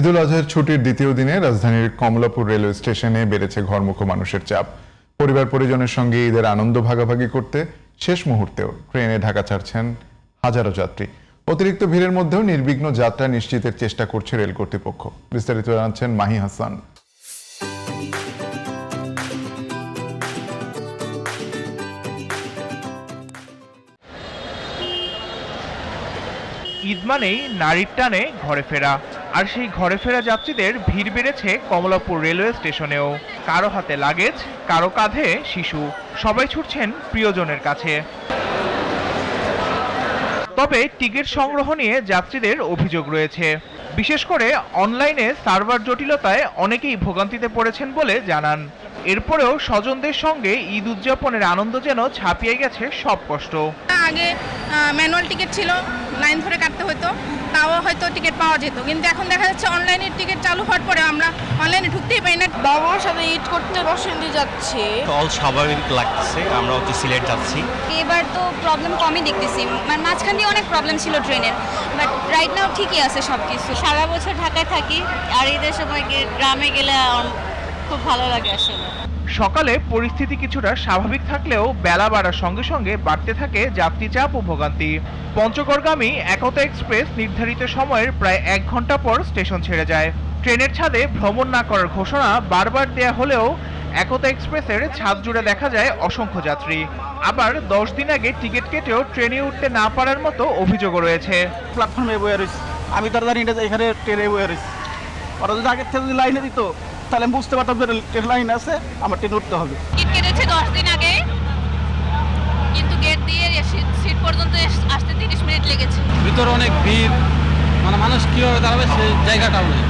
ঈদুল আজহার ছুটির দ্বিতীয় দিনে রাজধানীর কমলাপুর রেলওয়ে স্টেশনে বেড়েছে ঘরমুখো মানুষের চাপ। পরিবার পরিজনের সঙ্গে ঈদের আনন্দ ভাগাভাগি করতে শেষ মুহূর্তেও ট্রেনে ঢাকা ছাড়ছেন হাজারো যাত্রী। অতিরিক্ত ভিড়ের মধ্যেও নির্বিঘ্ন যাত্রা নিশ্চিতের চেষ্টা করছে রেল কর্তৃপক্ষ। বিস্তারিত জানাচ্ছেন মাহি হাসান। ঈদ মানেই নারীর টানে ঘরে ফেরা, আর সেই ঘরে ফেরা যাত্রীদের ভিড় বেড়েছে কমলাপুর রেলওয়ে স্টেশনেও। কারো হাতে লাগেজ, কারো কাঁধে শিশু, সবাই ছুটছেন প্রিয়জনের কাছে। তবে টিকিট সংগ্রহ নিয়ে যাত্রীদের অভিযোগ রয়েছে। বিশেষ করে অনলাইনে সার্ভার জটিলতায় অনেকেই ভোগান্তিতে পড়েছেন বলে জানান। এরপরেও স্বজনদের সঙ্গে ঈদ উদযাপনের আনন্দ যেন ছাপিয়ে গেছে সব কষ্ট। আগে ম্যানুয়াল টিকিট ছিল, লাইন ধরে কাটতে হতো, তাও হয়তো টিকিট পাওয়া যেত, কিন্তু এখন দেখা যাচ্ছে অনলাইনে টিকিট চালু হওয়ার পরে আমরা অনলাইনে ঢুকতেই পাই না। বাবার সাথে ঈদ করতে বসন্তি যাচ্ছে, অল স্বাভাবিক লাগছে। আমরা হচ্ছে সিলেট যাচ্ছি। এবার তো প্রবলেম কমই দেখতেছি, মানে মাঝখান দিয়ে অনেক প্রবলেম ছিল ট্রেনের, বাট রাইট নাও ঠিকই আছে সবকিছু। সারা বছর ঢাকায় থাকি, আর ঈদের সময় গ্রামে গেলে খুব ভালো লাগে আসলে। সকালে পরিস্থিতি কিছুটা স্বাভাবিক থাকলেও বেলা বাড়ার সঙ্গে সঙ্গে বাড়তে থাকে যাত্রী চাপ ও ভোগান্তি। পঞ্চগড়গামী একতা এক্সপ্রেস নির্ধারিত সময়ের প্রায় 1 ঘন্টা পর স্টেশন ছেড়ে যায়। ট্রেনের ছাদে ভ্রমণ না করার ঘোষণা বারবার দেয়া হলেও একতা এক্সপ্রেসের ছাদ জুড়ে দেখা যায় অসংখ্য যাত্রী। আবার 10 দিন আগে টিকিট কেটেও ট্রেনে উঠতে না পারার মতো অভিযোগও রয়েছে। প্ল্যাটফর্মে বয়ে রয়েছে, আমি তো জানি না যে এখানে ট্রেনে বয়ে রয়েছে। ওরা যদি আগের থেকে যদি লাইনে দিত তাহলে আমি বুঝতে পারতাম যে ট্রেন লাইন আছে, আমার ট্রেন উঠতে হবে। টিকিট কেটেছে 10 দিন আগে, কিন্তু গেট দিয়ে সিট পর্যন্ত আসতে 30 মিনিট লেগেছে। ভিতরে অনেক ভিড়, মানে মানুষ কিভাবে দাঁড়াবে সেই জায়গাটাও নেই।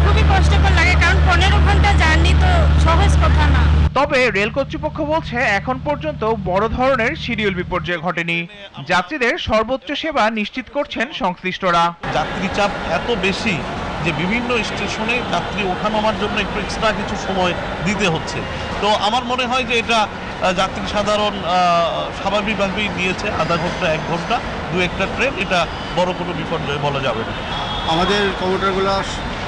খুবই কষ্টকর লাগে, কারণ 15 ঘন্টা জার্নি তো সহজ কথা না। তবে রেল কর্তৃপক্ষ বলছে এখন পর্যন্ত বড় ধরনের শিডিউল বিপর্যয় ঘটেনি। যাত্রীদের সর্বোচ্চ সেবা নিশ্চিত করছেন সংশ্লিষ্টরা। যাত্রী চাপ এত বেশি যে বিভিন্ন স্টেশনে যাত্রী ওঠা নামার জন্য একটু এক্সট্রা কিছু সময় দিতে হচ্ছে। তো আমার মনে হয় যে এটা যাত্রী সাধারণ স্বাভাবিকভাবেই দিয়েছে। আধা ঘন্টা 1 ঘন্টা 2-1টা ট্রেন, এটা বড় কোনো বিপর্যয় বলা যাবে না। আমাদের কমিউটারগুলো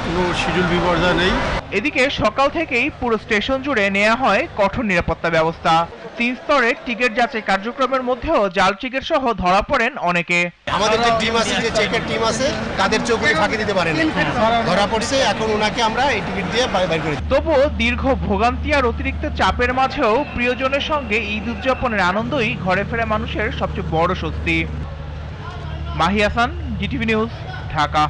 কোনো শিডিউল বিপর্যয় নেই। এদিকে সকাল থেকেই পুরো স্টেশন জুড়ে নেওয়া হয় কঠোর নিরাপত্তা ব্যবস্থা। 3 স্তরের টিকিট যাচাই কার্যক্রমের মধ্যেও জাল টিকিট সহ ধরা পড়েন অনেকে। আমাদের যে টিম আছে, যে চেকের টিম আছে, তাদের চোখে ফাঁকি দিতে পারেন, ধরা পড়ছে। এখন ওনাকে আমরা এই টিকিট দিয়ে বাইর করি। তবুও দীর্ঘ ভোগান্তি আর অতিরিক্ত চাপের মাঝেও প্রিয়জনের সঙ্গে ঈদ উদযাপনের আনন্দই ঘরে ফেরা মানুষের সবচেয়ে বড় স্বস্তি। Mahi Hasan, GTV news, Dhaka.